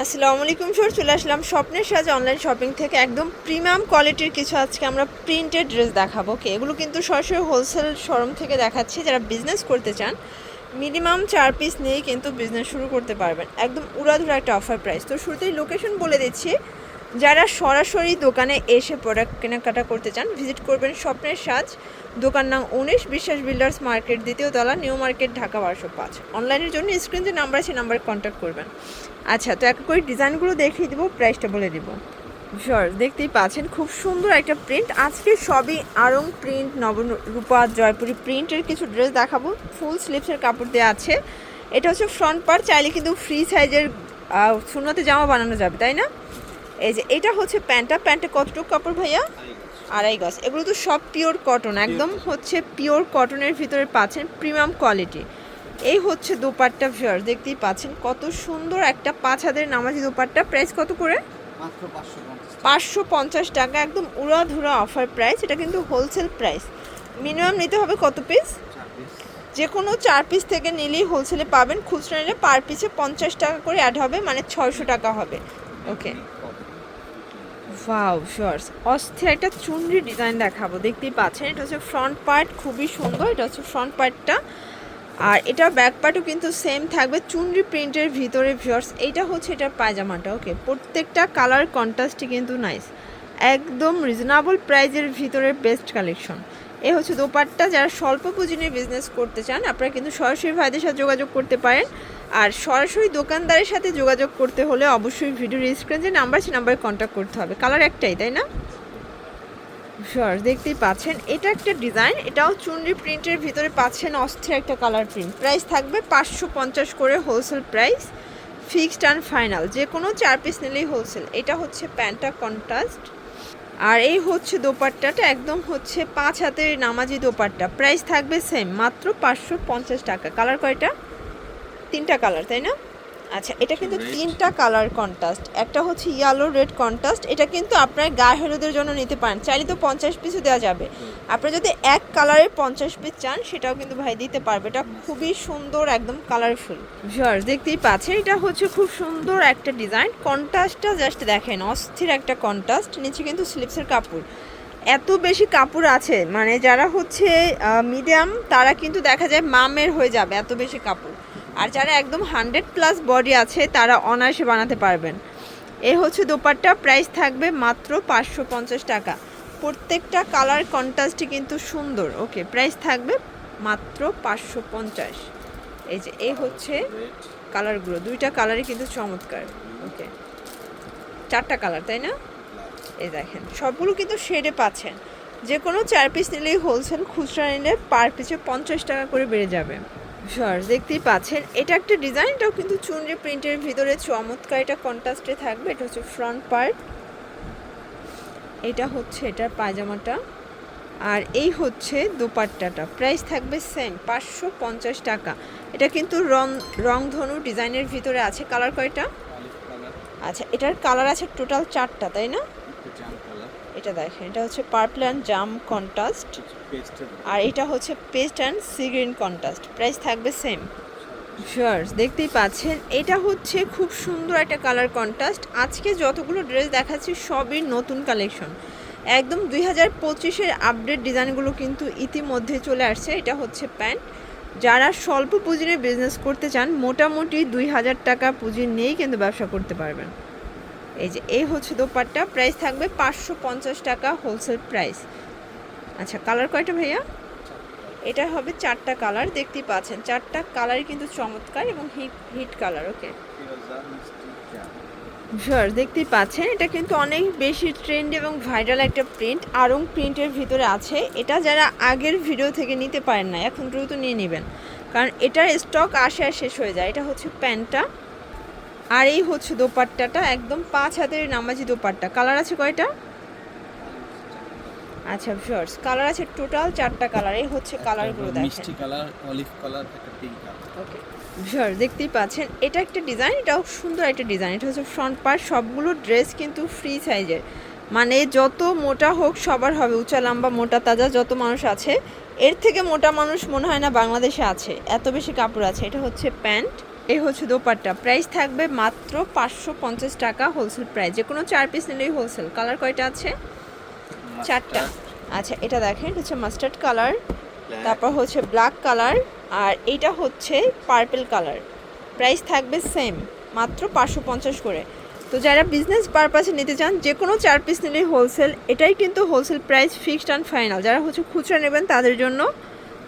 আসসালামু আলাইকুম স্যার, চলে আসলাম স্বপ্নের সাজ অনলাইন শপিং থেকে। একদম প্রিমিয়াম কোয়ালিটির কিছু আজকে আমরা প্রিন্টেড ড্রেস দেখাবো। ওকে, এগুলো কিন্তু সরাসরি হোলসেল শোরুম থেকে দেখাচ্ছি। যারা বিজনেস করতে চান মিনিমাম 4 পিস নিয়েই কিন্তু বিজনেস শুরু করতে পারবেন। একদম উড়াধুরা একটা অফার প্রাইস। তো শুরুতেই লোকেশন বলে দিচ্ছি, যারা সরাসরি দোকানে এসে প্রোডাক্ট কেনাকাটা করতে চান ভিজিট করবেন স্বপ্নের সাজ, দোকান নাম 19 বিশ্বাস বিল্ডার্স মার্কেট, দ্বিতীয় তলা, নিউ মার্কেট, ঢাকা 1205। অনলাইনের জন্য স্ক্রিন যে নাম্বার আছে নাম্বারে কন্ট্যাক্ট করবেন। আচ্ছা, তো এক করে ডিজাইনগুলো দেখিয়ে দেবো, প্রাইসটা বলে দিব। শিওর, দেখতেই পাচ্ছেন খুব সুন্দর একটা প্রিন্ট। আজকে সবই আড়ং প্রিন্ট, নবরূপা, জয়পুরি প্রিন্টের কিছু ড্রেস দেখাবো। ফুল স্লিভসের কাপড় দেওয়া আছে। এটা হচ্ছে ফ্রন্ট পার্ট, চাইলে কিন্তু ফ্রি সাইজের সুন্নতে জামা বানানো যাবে, তাই না? এই যে এটা হচ্ছে প্যান্টে কতটুকু কাপড় ভাইয়া? 2.5 গজ। এগুলো তো সব পিওর কটন, একদম হচ্ছে পিওর কটনের ভিতরে পাচ্ছেন প্রিমিয়াম কোয়ালিটি। এই হচ্ছে দোপাট্টা। ভিউয়ার দেখতেই পাচ্ছেন কত সুন্দর একটা 5 হাতের নামাজি দোপাট্টা। প্রাইস কত করে? মাত্র 550 টাকা। একদম উড়াধুরা অফার প্রাইস। এটা কিন্তু হোলসেল প্রাইস। মিনিমাম নিতে হবে কত পিস? যে কোনো 4 পিস থেকে নিলেই হোলসেলে পাবেন। খুচরা নিলে পার পিসে 50 টাকা করে অ্যাড হবে, মানে 600 টাকা হবে। ওকে, ওয়াও শর্টস, অস্থির একটা চুনরি ডিজাইন দেখাবো। দেখতেই পাচ্ছেন এটা হচ্ছে ফ্রন্ট পার্ট, খুবই সুন্দর। এটা হচ্ছে ফ্রন্ট পার্টটা, আর এটা ব্যাক পার্টও কিন্তু সেম থাকবে চুনরি প্রিন্টের ভিতরে। ভিউয়ার্স, এইটা হচ্ছে এটার পায়জামাটা। ওকে, প্রত্যেকটা কালার কন্ট্রাস্টই কিন্তু নাইস, একদম রিজনেবল প্রাইজের ভিতরে বেস্ট কালেকশন। এ হচ্ছে দোপাট্টা। যারা স্বল্প পুঁজি নিয়ে বিজনেস করতে চান আপনারা কিন্তু সরাসরি ভাইদের সাথে যোগাযোগ করতে পারেন। আর সরাসরি দোকানদারের সাথে যোগাযোগ করতে হলে অবশ্যই ভিডিওর স্ক্রিনে যে নাম্বার আছে নাম্বারে কন্ট্যাক্ট করতে হবে। কালার একটাই, তাই না? শিওর, দেখতেই পাচ্ছেন এটা একটা ডিজাইন, এটাও চুনরি প্রিন্টের ভিতরে পাচ্ছেন অস্থির একটা কালার প্রিন্ট। প্রাইস থাকবে 550 করে wholesale price, fixed and final. যে কোনো 4 পিস নিলেই হোলসেল। এটা হচ্ছে প্যান্টটা কন্ট্রাস্ট, আর এই হচ্ছে দোপাট্টাটা, একদম হচ্ছে 5 হাতের নামাজি দোপাট্টা। প্রাইস থাকবে সেম, মাত্র 550 টাকা। কালার কয়টা? 3টা কালার, তাই না? আচ্ছা, এটা কিন্তু 3টা কালার কন্ট্রাস্ট। একটা হচ্ছে ইয়েলো রেড কন্ট্রাস্ট। এটা কিন্তু আপনার গায়ে হলুদের জন্য নিতে পারেন, চাইলে তো 50 পিসও দেওয়া যাবে। আপনারা যদি এক কালারের 50 পিস চান সেটাও কিন্তু ভাই দিতে পারবে। এটা খুবই সুন্দর, একদম কালারফুল। ভিউয়ার্স, দেখতেই পাচ্ছেন এটা হচ্ছে খুব সুন্দর একটা ডিজাইন। কন্ট্রাস্টটা জাস্ট দেখেন, অস্থির একটা কন্ট্রাস্ট। নিচে কিন্তু স্লিপসের কাপড়, এত বেশি কাপড় আছে, মানে যারা হচ্ছে মিডিয়াম তারা কিন্তু দেখা যায় মামের হয়ে যাবে, এত বেশি কাপড়। আর যারা একদম 100+ বডি আছে তারা অনায়াসে বানাতে পারবেন। এ হচ্ছে দোপাট্টা। প্রাইস থাকবে মাত্র 550 টাকা। প্রত্যেকটা কালার কন্ট্রাস্টই কিন্তু সুন্দর। ওকে, প্রাইস থাকবে মাত্র 550। এই যে এই হচ্ছে কালারগুলো, 2টা কালারই কিন্তু চমৎকার। ওকে, 4টা কালার, তাই না? এই দেখেন সবগুলো কিন্তু শেডে পাচ্ছেন। যে কোনো 4 পিস নিলেই হোলসেল, খুচরা নিলে পার পিসে 50 টাকা করে বেড়ে যাবে। শর্ট, দেখতেই পাচ্ছেন এটা একটা ডিজাইন, এটাও কিন্তু চুনরি প্রিন্টের ভিতরে চমৎকার। এটা কন্ট্রাস্টে থাকবে। এটা হচ্ছে ফ্রন্ট পার্ট, এটা হচ্ছে এটার পায়জামাটা, আর এই হচ্ছে দোপাট্টাটা। প্রাইস থাকবে সেম, 550 টাকা। এটা কিন্তু রংধনু ডিজাইনের ভিতরে আছে। কালার কয়টা? আচ্ছা, এটার কালার আছে টোটাল 4টা, তাই না? এটা দেখেন, এটা হচ্ছে পার্পল অ্যান্ড জাম কন্ট্রাস্ট, আর এটা হচ্ছে paste and sea green contrast. Price থাকবে সেম। শিওর, দেখতেই পাচ্ছেন এটা হচ্ছে খুব সুন্দর একটা কালার কন্ট্রাস্ট। আজকে যতগুলো ড্রেস দেখাচ্ছি সবই নতুন কালেকশন, একদম 2025-এর আপডেট ডিজাইনগুলো কিন্তু ইতিমধ্যে চলে আসছে। এটা হচ্ছে প্যান্ট। যারা স্বল্প পুঁজি নিয়ে বিজনেস করতে চান মোটামুটি 2000 টাকা পুঁজি নিয়েই কিন্তু ব্যবসা করতে পারবেন। এই যে এই হচ্ছে দোপাট্টা। প্রাইস থাকবে 550 টাকা হোলসেল প্রাইস। আচ্ছা, কালার কয়টা ভাইয়া? এটা হবে 4টা কালার। দেখতেই পাচ্ছেন 4টা কালারই কিন্তু চমৎকার এবং হিট কালার। ওকে শিওর, দেখতেই পাচ্ছেন এটা কিন্তু অনেক বেশি ট্রেন্ড এবং ভাইরাল একটা প্রিন্ট, আড়ং প্রিন্টের ভিতরে আছে। এটা যারা আগের ভিডিও থেকে নিতে পারেন না এখন দ্রুত নিয়ে নেবেন, কারণ এটার স্টক আসে আর শেষ হয়ে যায়। এটা হচ্ছে প্যান্টটা, আর এই হচ্ছে দোপাট্টাটা, একদম 5 হাতের নামাজি দোপাট্টা। কালার আছে কয়টা? আচ্ছা শর্টস, কালার আছে টোটাল 4টা কালার। এই হচ্ছে কালারগুলো দেখেন, মিষ্টি কালার, অলিভ কালার, একটা পিঙ্ক কালার। ওকে শর্টস, দেখতেই পাচ্ছেন এটা একটা ডিজাইন, এটাও সুন্দর একটা ডিজাইন। এটা হচ্ছে ফ্রন্ট পার্ট। সবগুলো ড্রেস কিন্তু ফ্রি সাইজের, মানে যত মোটা হোক সবার হবে, উঁচা লম্বা মোটা তাজা যত মানুষ আছে এর থেকে মোটা মানুষ মনে হয় না বাংলাদেশে আছে, এত বেশি কাপড় আছে। এটা হচ্ছে প্যান্ট, এই হচ্ছে দোপাট্টা, প্রাইস থাকবে মাত্র 550 টাকা হোলসেল প্রাইস। যে কোনো 4 পিস নিলেই হোলসেল। কালার কয়টা আছে? 4টা। আচ্ছা, এটা দেখেন, এটা হচ্ছে মাস্টার্ড কালার, তারপর হচ্ছে ব্ল্যাক কালার, আর এটা হচ্ছে পার্পল কালার। প্রাইস থাকবে সেম, মাত্র 550 করে। তো যারা বিজনেস পারপাসে নিতে চান যে কোনো 4 পিস নিলেই হোলসেল। এটাই কিন্তু wholesale price, fixed and final. যারা হচ্ছে খুচরা নেবেন তাদের জন্য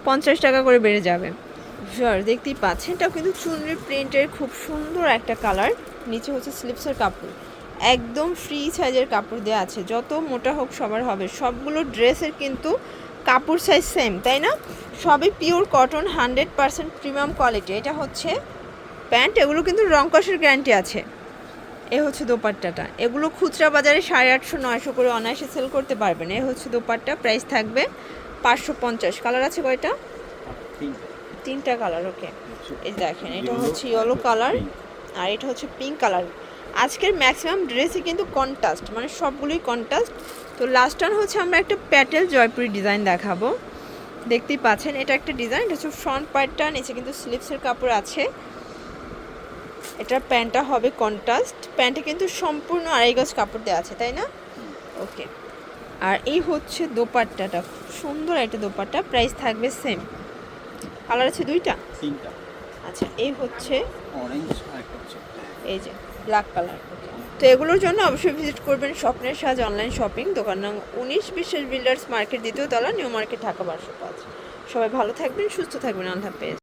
50 টাকা করে বেড়ে যাবে। ভিউয়ার দেখতেই পাচ্ছেন, এটাও কিন্তু চুনরি প্রিন্টের খুব সুন্দর একটা কালার। নিচে হচ্ছে স্লিপসের কাপড়, একদম ফ্রি সাইজের কাপড় দেওয়া আছে, যত মোটা হোক সবার হবে। সবগুলো ড্রেসের কিন্তু কাপড় সাইজ সেম, তাই না? সবই পিওর কটন, 100% প্রিমিয়াম কোয়ালিটি। এটা হচ্ছে প্যান্ট, এগুলো কিন্তু রং কষের গ্যারান্টি আছে। এ হচ্ছে দোপাট্টাটা, এগুলো খুচরা বাজারে 850-900 করে অনায়াসে সেল করতে পারবেন। এ হচ্ছে দোপাট্টা, প্রাইস থাকবে 550। কালার আছে কয়টা? 3টা কালার। ওকে, এই দেখেন, এটা হচ্ছে ইয়েলো কালার, আর এটা হচ্ছে পিঙ্ক কালার। আজকের ম্যাক্সিমাম ড্রেসই কিন্তু কন্ট্রাস্ট, মানে সবগুলোই কন্ট্রাস্ট। তো লাস্ট টাইম হচ্ছে আমরা একটা প্যাটেল জয়পুরি ডিজাইন দেখাবো। দেখতেই পাচ্ছেন, এটা একটা ডিজাইন, এটা হচ্ছে ফ্রন্ট পার্টটা, নিচে কিন্তু স্লিপসের কাপড় আছে। এটার প্যান্টটা হবে কন্ট্রাস্ট, প্যান্টে কিন্তু সম্পূর্ণ 2.5 গজ কাপড় দেওয়া আছে, তাই না? ওকে, আর এই হচ্ছে দোপাট্টাটা, খুব সুন্দর একটা দোপাট্টা, প্রাইস থাকবে সেম। কালার আছে 2টা? 3টা। আচ্ছা, এই হচ্ছে অরেঞ্জ আর একটা হচ্ছে এই যে ব্ল্যাক কালার। তো এগুলোর জন্য অবশ্যই ভিজিট করবেন স্বপ্নের সাজ অনলাইন শপিং, দোকান নং 19, বিশ্বাস বিল্ডার্স মার্কেট, 2য় তলা, নিউ মার্কেট, ঢাকা 1205। সবাই ভালো থাকবেন, সুস্থ থাকবেন, আল্লাহ হাফেজ।